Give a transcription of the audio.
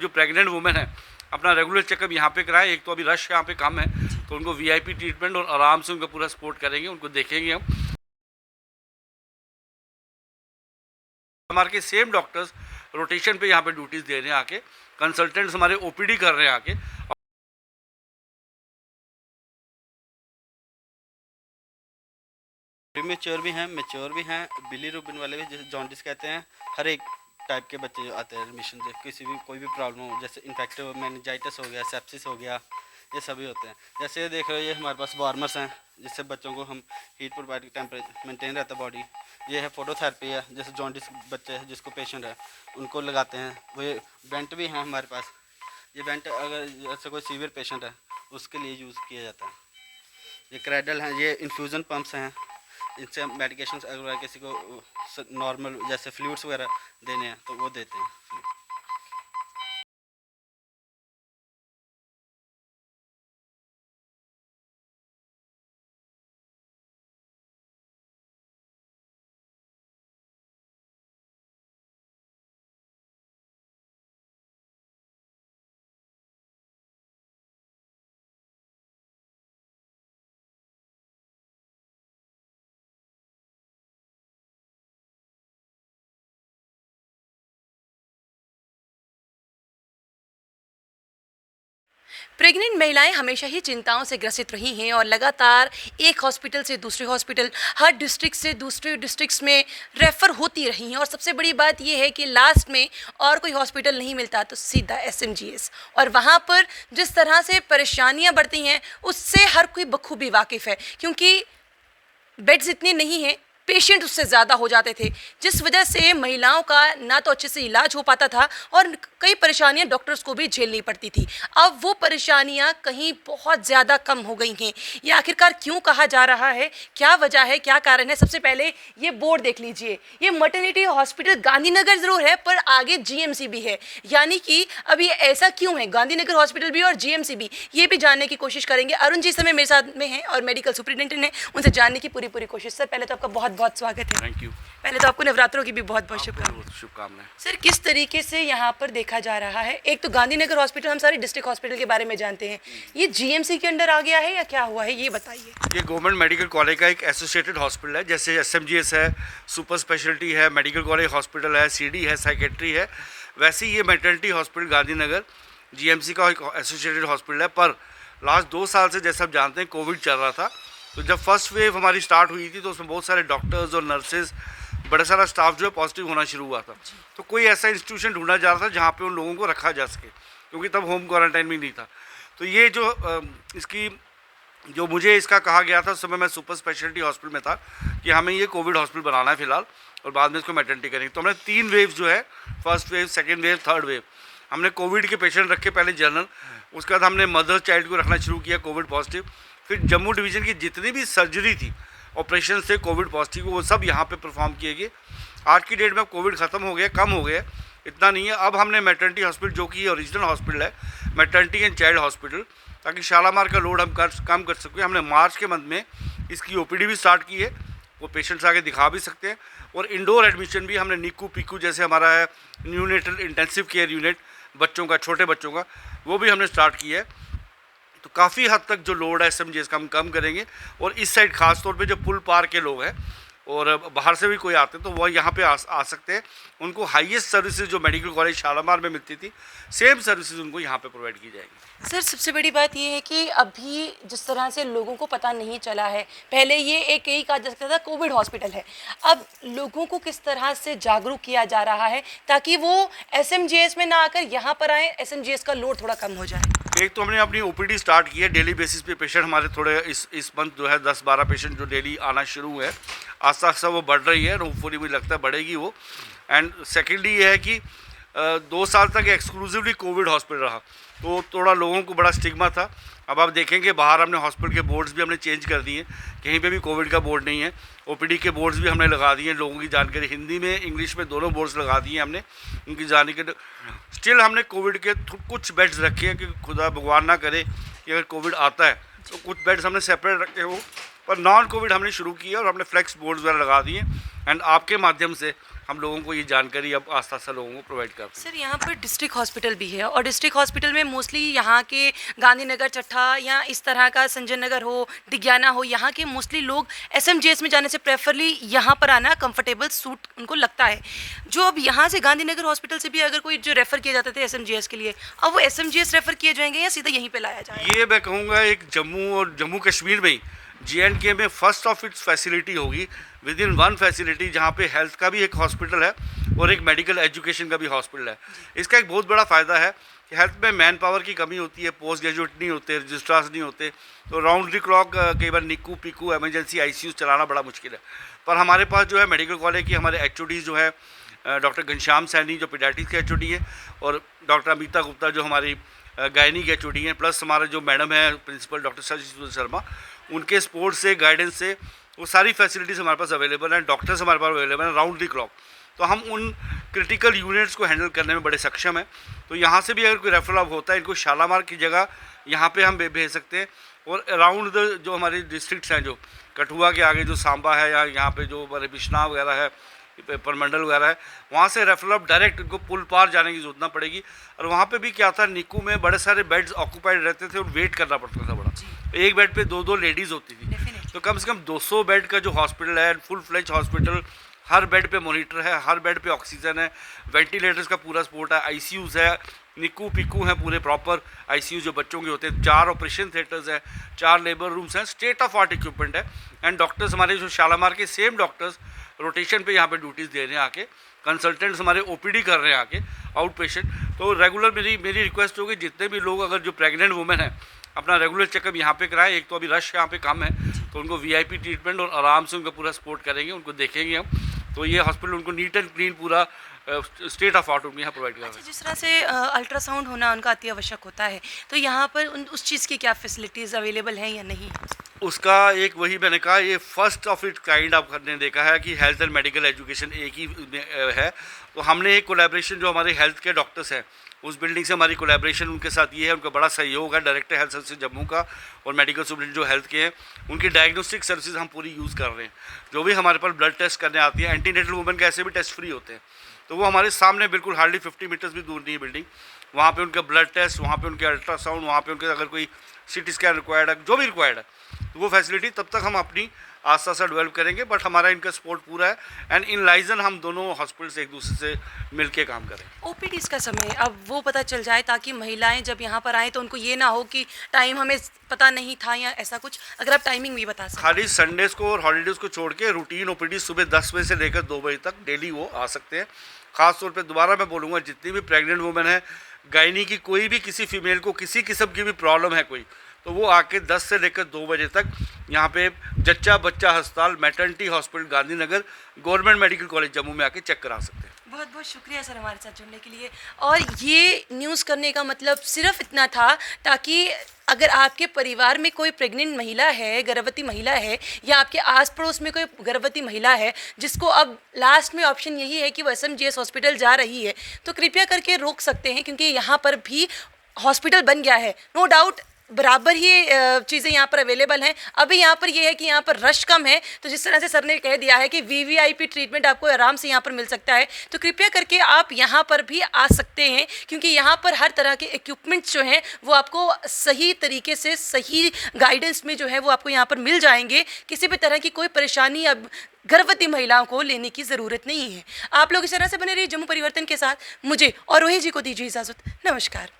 जो pregnant women है अपना रेगुलर चेकअप यहाँ पे कराएं। एक तो अभी रश यहाँ पे कम है, तो उनको वीआईपी ट्रीटमेंट और आराम से उनका पूरा सपोर्ट करेंगे, उनको देखेंगे हम। हमारे के सेम डॉक्टर्स रोटेशन पे यहाँ पे ड्यूटीज़ दे रहे हैं आके, कंसल्टेंट्स हमारे ओपीडी कर रहे हैं आके। प्रीमेच्योर भी हैं, मैच्योर भी हैं, बिलीरुबिन वाले भी, जैसे जॉन्डिस कहते हैं। हर एक टाइप के बच्चे आते हैं एडमिशन से, किसी भी कोई भी प्रॉब्लम हो, जैसे इन्फेक्टिव मेनिंजाइटिस हो गया, सेप्सिस हो गया, ये सभी होते हैं। जैसे ये देख रहे हो, ये हमारे पास वार्मर्स हैं, जिससे बच्चों को हम हीट प्रोवाइड, टेम्परेचर मेंटेन रहता है बॉडी। ये है फोटोथेरेपी है, जैसे जॉन्डिस बच्चे हैं जिसको पेशेंट है उनको लगाते हैं। वो ये वेंट भी हैं हमारे पास। ये वेंट अगर जैसे कोई सीवियर पेशेंट है उसके लिए यूज़ किया जाता है। ये क्रैडल हैं, ये इन्फ्यूज़न पम्प्स हैं, इनसे हम मेडिकेशन अगर किसी को नॉर्मल जैसे फ्लूइड्स वगैरह देने हैं तो वो देते हैं। प्रेग्नेंट महिलाएं हमेशा ही चिंताओं से ग्रसित रही हैं और लगातार एक हॉस्पिटल से दूसरे हॉस्पिटल, हर डिस्ट्रिक्ट से दूसरे डिस्ट्रिक्ट्स में रेफ़र होती रही हैं। और सबसे बड़ी बात यह है कि लास्ट में और कोई हॉस्पिटल नहीं मिलता तो सीधा एसएमजीएस, और वहाँ पर जिस तरह से परेशानियाँ बढ़ती हैं उससे हर कोई बखूबी वाकिफ़ है, क्योंकि बेड्स इतने नहीं हैं, पेशेंट उससे ज़्यादा हो जाते थे, जिस वजह से महिलाओं का ना तो अच्छे से इलाज हो पाता था और कई परेशानियां डॉक्टर्स को भी झेलनी पड़ती थी। अब वो परेशानियां कहीं बहुत ज़्यादा कम हो गई हैं। ये आखिरकार क्यों कहा जा रहा है, क्या वजह है, क्या कारण है? सबसे पहले ये बोर्ड देख लीजिए। ये मैटरनिटी हॉस्पिटल गांधीनगर ज़रूर है पर आगे जीएमसी भी है, यानी कि अब ये ऐसा क्यों है, गांधीनगर हॉस्पिटल भी और जीएमसी भी, ये भी जानने की कोशिश करेंगे। अरुण जी समय मेरे साथ में हैं और मेडिकल सुपरिटेंडेंट हैं, उनसे जानने की पूरी कोशिश। सर पहले तो आपका बहुत बहुत स्वागत है। Thank you. पहले तो आपको नवरात्रों की भी बहुत बहुत शुभकामनाएं। सर किस तरीके से यहाँ पर देखा जा रहा है, एक तो गांधीनगर हॉस्पिटल हम सारे डिस्ट्रिक्ट हॉस्पिटल के बारे में जानते हैं, ये जीएमसी के अंडर आ गया है या क्या हुआ है, ये बताइए। ये गवर्नमेंट मेडिकल कॉलेज का एक एसोसिएटेड हॉस्पिटल है, जैसे एसएमजीएस है, सुपर स्पेशलिटी है, मेडिकल कॉलेज हॉस्पिटल है, सीडी है, साइकेट्री है, वैसे ही ये मैटरनिटी हॉस्पिटल गांधीनगर जीएमसी का एक एसोसिएटेड हॉस्पिटल है। पर लास्ट 2 साल से जैसे आप जानते हैं कोविड चल रहा था, तो जब फर्स्ट वेव हमारी स्टार्ट हुई थी तो उसमें बहुत सारे डॉक्टर्स और नर्सेज, बड़ा सारा स्टाफ जो है पॉजिटिव होना शुरू हुआ था। तो कोई ऐसा इंस्टीट्यूशन ढूंढा जा रहा था जहाँ पे उन लोगों को रखा जा सके, क्योंकि तब होम क्वारंटाइन भी नहीं था। तो ये जो इसकी जो मुझे इसका कहा गया था उस समय मैं सुपर स्पेशलिटी हॉस्पिटल में था कि हमें ये कोविड हॉस्पिटल बनाना है फिलहाल और बाद में इसको मैटरनिटी करेंगे। तो हमने 3 वेव जो है, first wave, second wave, third wave, हमने कोविड के पेशेंट रखे पहले जनरल, उसके बाद हमने मदर चाइल्ड को रखना शुरू किया कोविड पॉजिटिव, फिर जम्मू डिवीज़न की जितनी भी सर्जरी थी ऑपरेशन से कोविड पॉजिटिव वो सब यहाँ पे परफॉर्म किए गए। आज की डेट में अब कोविड ख़त्म हो गया, कम हो गया, इतना नहीं है। अब हमने मैटरनिटी हॉस्पिटल जो कि ओरिजिनल हॉस्पिटल है, मैटरनिटी एंड चाइल्ड हॉस्पिटल, ताकि शालामार का लोड हम कम कर सकें। हमने मार्च के मंथ में इसकी ओपीडी भी स्टार्ट की है, वो पेशेंट्स आके दिखा भी सकते हैं। और इंडोर एडमिशन भी हमने निकू पीकू जैसे हमारा है न्यूनेटल इंटेंसिव केयर यूनिट बच्चों का, छोटे बच्चों का, वो भी हमने स्टार्ट किया है। तो काफ़ी हद तक जो लोड है एसएमजीएस का हम कम करेंगे। और इस साइड खास तौर पे जो पुल पार के लोग हैं और बाहर से भी कोई आते हैं तो वह यहाँ पे आ सकते हैं। उनको हाईएस्ट सर्विसेज जो मेडिकल कॉलेज शालामार में मिलती थी, सेम सर्विसेज उनको यहाँ पे प्रोवाइड की जाएगी। सर सबसे बड़ी बात ये है कि अभी जिस तरह से लोगों को पता नहीं चला है, पहले ये एक यही कहा जा सकता था कोविड हॉस्पिटल है, अब लोगों को किस तरह से जागरूक किया जा रहा है ताकि वो एसएमजीएस में ना आकर यहाँ पर आए, एसएमजीएस का लोड थोड़ा कम हो जाए। एक तो हमने अपनी ओपीडी स्टार्ट की है, डेली बेसिस पे पेशेंट हमारे थोड़े इस मंथ जो है 10-12 पेशेंट जो डेली आना शुरू हुए हैं, आस्ता आस्ता वो बढ़ रही है, होपफुली मुझे लगता है बढ़ेगी वो। एंड सेकेंडली ये है कि 2 साल तक एक्सक्लूसिवली कोविड हॉस्पिटल रहा, तो थोड़ा लोगों को बड़ा स्टिग्मा था। अब आप देखेंगे बाहर हमने हॉस्पिटल के बोर्ड्स भी हमने चेंज कर दिए, कहीं पे भी कोविड का बोर्ड नहीं है। ओपीडी के बोर्ड्स भी हमने लगा दिए, लोगों की जानकारी हिंदी में इंग्लिश में दोनों बोर्ड्स लगा दिए हमने, उनकी जानकारी। स्टिल हमने कोविड के कुछ बेड्स रखे हैं कि खुदा भगवान ना करे कि अगर कोविड आता है तो कुछ बेड्स हमने सेपरेट रखे हो, पर नॉन कोविड हमने शुरू किया और हमने फ्लेक्स बोर्ड्स वगैरह लगा दिए। एंड आपके माध्यम से हम लोगों को ये जानकारी अब आस्ता आस्ता लोगों को प्रोवाइड कर रहे हैं। सर यहाँ पर डिस्ट्रिक्ट हॉस्पिटल भी है और डिस्ट्रिक्ट हॉस्पिटल में मोस्टली यहाँ के गांधीनगर चट्टा या इस तरह का संजय नगर हो, डिग्याना हो, यहाँ के मोस्टली लोग एसएमजीएस में जाने से प्रेफरली यहाँ पर आना कंफर्टेबल सूट उनको लगता है। जो अब यहाँ से गांधीनगर हॉस्पिटल से भी अगर कोई जो रेफ़र किए जाते थे एसएमजीएस के लिए, अब वो एसएमजीएस रेफ़र किए जाएंगे या सीधा यहीं पर लाया जाएगा? ये मैं कहूँगा एक जम्मू और जम्मू कश्मीर में ही JNK में फर्स्ट ऑफ इट्स फैसिलिटी होगी विद इन वन फैसिलिटी, जहाँ पे हेल्थ का भी एक हॉस्पिटल है और एक मेडिकल एजुकेशन का भी हॉस्पिटल है। इसका एक बहुत बड़ा फ़ायदा है कि हेल्थ में मैन पावर की कमी होती है, पोस्ट ग्रेजुएट नहीं होते, रजिस्ट्रार्स नहीं होते, तो राउंड द क्लॉक कई बार निक्कू पिक्कू एमरजेंसी ICU चलाना बड़ा मुश्किल है। पर हमारे पास जो है मेडिकल कॉलेज की हमारे HOD जो है डॉक्टर घनश्याम सैनी जो पीडियाट्रिक्स के HOD है, और डॉक्टर अमिता गुप्ता जो हमारी गायनी के HOD हैं, प्लस हमारा जो मैडम है प्रिंसिपल डॉक्टर सचिन शर्मा, उनके सपोर्ट से गाइडेंस से वो सारी फैसिलिटीज़ हमारे पास अवेलेबल हैं, डॉक्टर्स हमारे पास अवेलेबल हैं राउंड द क्लॉक। तो हम उन क्रिटिकल यूनिट्स को हैंडल करने में बड़े सक्षम हैं। तो यहाँ से भी अगर कोई रेफरल अब होता है, इनको शालामार की जगह यहाँ पे हम भेज सकते हैं। और अराउंड द जो हमारे डिस्ट्रिक्ट्स हैं, जो कठुआ के आगे जो सांबा है या यहाँ पे जो हमारे बिश्नाह वगैरह है, परमंडल वगैरह है, वहाँ से रेफरल अब डायरेक्ट इनको पुल पार जाने की जरूरत ना पड़ेगी। और वहाँ पे भी क्या था, निक्कू में बड़े सारे बेड्स ऑक्यूपाइड रहते थे और वेट करना पड़ता था बड़ा, एक बेड पे दो लेडीज़ होती थी। तो कम से कम 200 बेड का जो हॉस्पिटल है, फुल फ्लेज हॉस्पिटल, हर बेड पे मॉनिटर है, हर बेड पे ऑक्सीजन है, वेंटिलेटर्स का पूरा सपोर्ट है, ICUs है, निक्कू पिक्कू हैं पूरे प्रॉपर ICU जो बच्चों के होते हैं, 4 ऑपरेशन थिएटर्स हैं, 4 लेबर रूम्स हैं, स्टेट ऑफ आर्ट इक्विपमेंट है। एंड डॉक्टर्स हमारे जो शालामार के सेम डॉक्टर्स रोटेशन पे यहाँ पे ड्यूटीज़ दे रहे हैं आके, कंसल्टेंट्स हमारे OPD कर रहे हैं आके आउट पेशेंट। तो रेगुलर मेरी रिक्वेस्ट होगी, जितने भी लोग अगर जो प्रेग्नेंट वुमेन हैं अपना रेगुलर चेकअप यहाँ पे कराएं। एक तो अभी रश यहाँ पे कम है, तो उनको VIP ट्रीटमेंट और आराम से उनका पूरा सपोर्ट करेंगे, उनको देखेंगे हम। तो ये हॉस्पिटल उनको नीट एंड क्लीन पूरा स्टेट ऑफ आर्ट उनको यहाँ प्रोवाइड कर रहे हैं। जिस तरह से अल्ट्रासाउंड होना उनका अति आवश्यक होता है, तो यहाँ पर उस चीज़ की क्या फैसिलिटीज़ अवेलेबल हैं या नहीं? उसका एक वही मैंने कहा, ये फर्स्ट ऑफ इट काइंड आपने देखा है कि हेल्थ एंड मेडिकल एजुकेशन एक ही है। तो हमने एक कोलैबोरेशन जो हमारे हेल्थ के डॉक्टर्स हैं उस बिल्डिंग से हमारी कोलैबोरेशन उनके साथ ये है, उनका बड़ा सहयोग है डायरेक्टर हेल्थ सर्विस जम्मू का और मेडिकल सुपरिटेंडेंट जो हेल्थ के हैं, उनकी डायग्नोस्टिक सर्विसेज हम पूरी यूज़ कर रहे हैं। जो भी हमारे पास ब्लड टेस्ट करने आती है, एंटीनेटल वुमेन के ऐसे भी टेस्ट फ्री होते हैं, तो वो हमारे सामने बिल्कुल हार्डली 50 मीटर्स भी दूर नहीं है बिल्डिंग। वहाँ पे उनके ब्लड टेस्ट, वहाँ पे उनके अल्ट्रासाउंड, वहाँ पे उनके अगर कोई CT स्कैन रिक्वायर्ड है, जो भी रिक्वायर्ड है, तो वो फैसिलिटी तब तक हम अपनी आस्ता आस्ता डेवलप करेंगे। बट हमारा इनका सपोर्ट पूरा है एंड इन लाइजन हम दोनों हॉस्पिटल से एक दूसरे से मिलके काम करें। OPDs का समय अब वो पता चल जाए, ताकि महिलाएं जब यहाँ पर आएँ तो उनको ये ना हो कि टाइम हमें पता नहीं था या ऐसा कुछ, अगर आप टाइमिंग भी बता सकते। खाली संडेज़ को और हॉलीडेज़ को छोड़ के रूटीन OPD सुबह 10 बजे से लेकर 2 बजे तक डेली वो आ सकते हैं। ख़ास तौर पे दोबारा मैं बोलूँगा, जितनी भी प्रेग्नेंट वुमेन है, गायनी की कोई भी किसी फीमेल को किसी किस्म की भी प्रॉब्लम है कोई, तो वो आके 10 से लेकर 2 बजे तक यहाँ पे जच्चा बच्चा अस्पताल, maternity hospital Gandhinagar, government medical college Jammu में आके चेक करा सकते हैं। बहुत बहुत शुक्रिया सर हमारे साथ जुड़ने के लिए। और ये न्यूज़ करने का मतलब सिर्फ इतना था ताकि अगर आपके परिवार में कोई प्रेग्नेंट महिला है, गर्भवती महिला है, या आपके आस पड़ोस में कोई गर्भवती महिला है जिसको अब लास्ट में ऑप्शन यही है कि वो SMGS हॉस्पिटल जा रही है, तो कृपया करके रोक सकते हैं, क्योंकि यहाँ पर भी हॉस्पिटल बन गया है। नो डाउट बराबर ही चीज़ें यहाँ पर अवेलेबल हैं। अभी यहाँ पर ये है कि यहाँ पर रश कम है, तो जिस तरह से सर ने कह दिया है कि VVIP ट्रीटमेंट आपको आराम से यहाँ पर मिल सकता है, तो कृपया करके आप यहाँ पर भी आ सकते हैं, क्योंकि यहाँ पर हर तरह के इक्विपमेंट्स जो हैं वो आपको सही तरीके से सही गाइडेंस में जो है वो आपको यहाँ पर मिल जाएंगे। किसी भी तरह की कोई परेशानी अब गर्भवती महिलाओं को लेने की ज़रूरत नहीं है। आप लोग इस तरह से बने रहिए जम्मू परिवर्तन के साथ। मुझे और रोहित जी को दीजिए इजाज़त। नमस्कार।